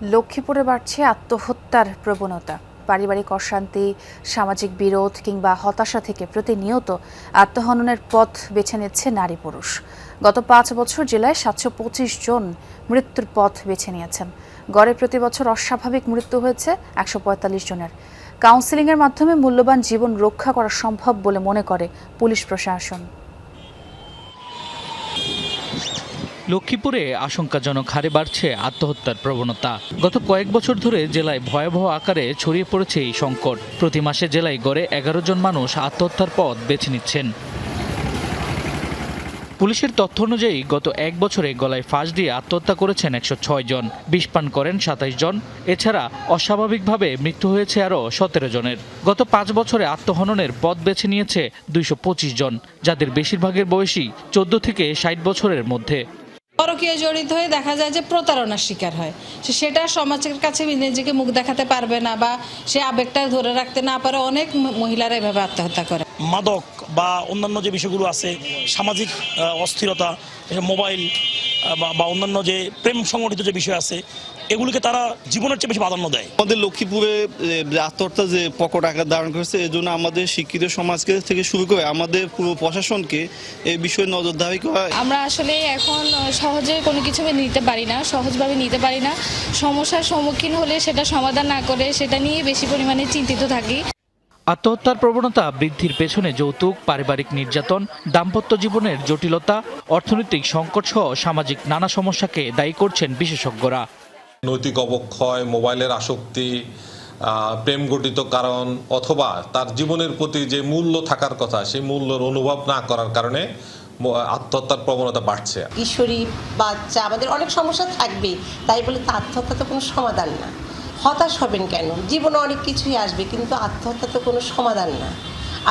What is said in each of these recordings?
লক্ষ্মীপুরে বাড়ছে আত্মহত্যার প্রবণতা। পারিবারিক অশান্তি, সামাজিক বিরোধ কিংবা হতাশা থেকে প্রতিনিয়ত আত্মহননের পথ বেছে নিচ্ছে নারী পুরুষ। গত 5 বছর জেলায় 725 জন মৃত্যুর পথ বেছে নিয়েছেন। গড়ে প্রতি বছর অস্বাভাবিক মৃত্যু হয়েছে 145 জনের। কাউন্সেলিংয়ের মাধ্যমে মূল্যবান জীবন রক্ষা করা সম্ভব বলে মনে করে পুলিশ প্রশাসন। লক্ষ্মীপুরে আশঙ্কাজনক হারে বাড়ছে আত্মহত্যার প্রবণতা। গত কয়েক বছর ধরে জেলায় ভয়াবহ আকারে ছড়িয়ে পড়েছে এই সংকট। প্রতি মাসে জেলায় গড়ে 11 জন মানুষ আত্মহত্যার পথ বেছে নিচ্ছেন। পুলিশের তথ্য অনুযায়ী গত 1 বছরে গলায় ফাঁস দিয়ে আত্মহত্যা করেছেন 106 জন, বিষ পান করেন 27 জন। এছাড়া অস্বাভাবিকভাবে মৃত্যু হয়েছে আরও 17 জনের। গত 5 বছরে আত্মহননের পথ বেছে নিয়েছে 225 জন, যাদের বেশিরভাগের বয়সী 14 থেকে 60 বছরের মধ্যে। পরকীয়া জড়িত হয়ে দেখা যায় যে প্রতারণার শিকার হয়, সেটা সমাজের কাছে নিজেকে মুখ দেখাতে পারবে না বা সে আবেগটা ধরে রাখতে না পারে। অনেক মহিলারা এভাবে আত্মহত্যা করে। মাদক বা অন্যান্য যে বিষয়গুলো আছে, সামাজিক অস্থিরতা, মোবাইল বা অন্যান্য যে প্রেম সংগঠিত যে বিষয় আছে, এগুলিকে তারা জীবনের চেয়ে বেশি প্রাধান্য দেয়। আমাদের লক্ষ্মীপুরে আত্মহত্যা যে প্রকট আকার ধারণ করেছে, এই জন্য আমাদের শিক্ষিত সমাজকে থেকে শুরু করে আমাদের পুরো প্রশাসনকে এই বিষয়ে নজরদারি করা। আমরা আসলে এখন সহজে কোনো কিছু নিতে পারি না, সহজভাবে নিতে পারি না। সমস্যার সম্মুখীন হলে সেটা সমাধান না করে সেটা নিয়ে বেশি পরিমাণে চিন্তিত থাকি। আত্মহত্যার প্রবণতা বৃদ্ধির পেছনে যৌতুক, পারিবারিক নির্যাতন, দাম্পত্য জীবনের জটিলতা, অর্থনৈতিক সংকট সহ সামাজিক নানা সমস্যাকে দায়ী করছেন বিশেষজ্ঞরা। নৈতিক অবক্ষয়, মোবাইলের আসক্তি, প্রেম গঠিত কারণ, অথবা তার জীবনের প্রতি যে মূল্য থাকার কথা সেই মূল্যের অনুভব না করার কারণে আত্মহত্যার প্রবণতা বাড়ছে। কিশোরী বাচ্চা আমাদের অনেক সমস্যা থাকবে, তাই বলে আত্মহত্যা তো কোনো সমাধান না। হতাশ হবেন কেন? জীবনে অনেক কিছুই আসবে, কিন্তু আত্মহত্যা তো কোনো সমাধান না।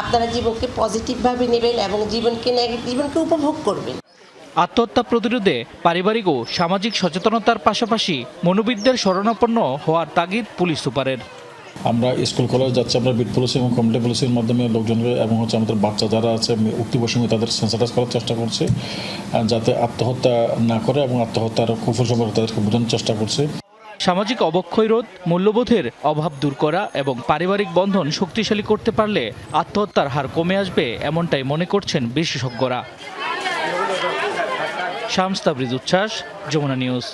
আপনারা জীবনকে পজিটিভভাবে নেবেন এবং জীবনকে উপভোগ করবেন। আত্মহত্যা প্রতিরোধে পারিবারিক ও সামাজিক সচেতনতার পাশাপাশি মনোবিদদের শরণাপন্ন হওয়ার তাগিদ পুলিশ সুপারের। আমরা স্কুল কলেজ যাচ্ছি, আমরা বিট পুলিশ এবং কমিউনিটি পুলিশের মাধ্যমে লোকজনকে এবং আমাদের বাচ্চা যারা আছে উক্তি প্রসঙ্গে তাদের সেন্সিটাইজ করার চেষ্টা করছে, যাতে আত্মহত্যা না করে এবং আত্মহত্যার কুফল সম্পর্কে তাদেরকে বোঝানোর চেষ্টা করছে। সামাজিক অবক্ষয় রোধ, মূল্যবোধের অভাব দূর করা এবং পারিবারিক বন্ধন শক্তিশালী করতে পারলে আত্মহত্যার হার কমে আসবে, এমনটাই মনে করছেন বিশেষজ্ঞরা। শামস তাবরিজ উচ্ছ্বাস, যমুনা নিউজ।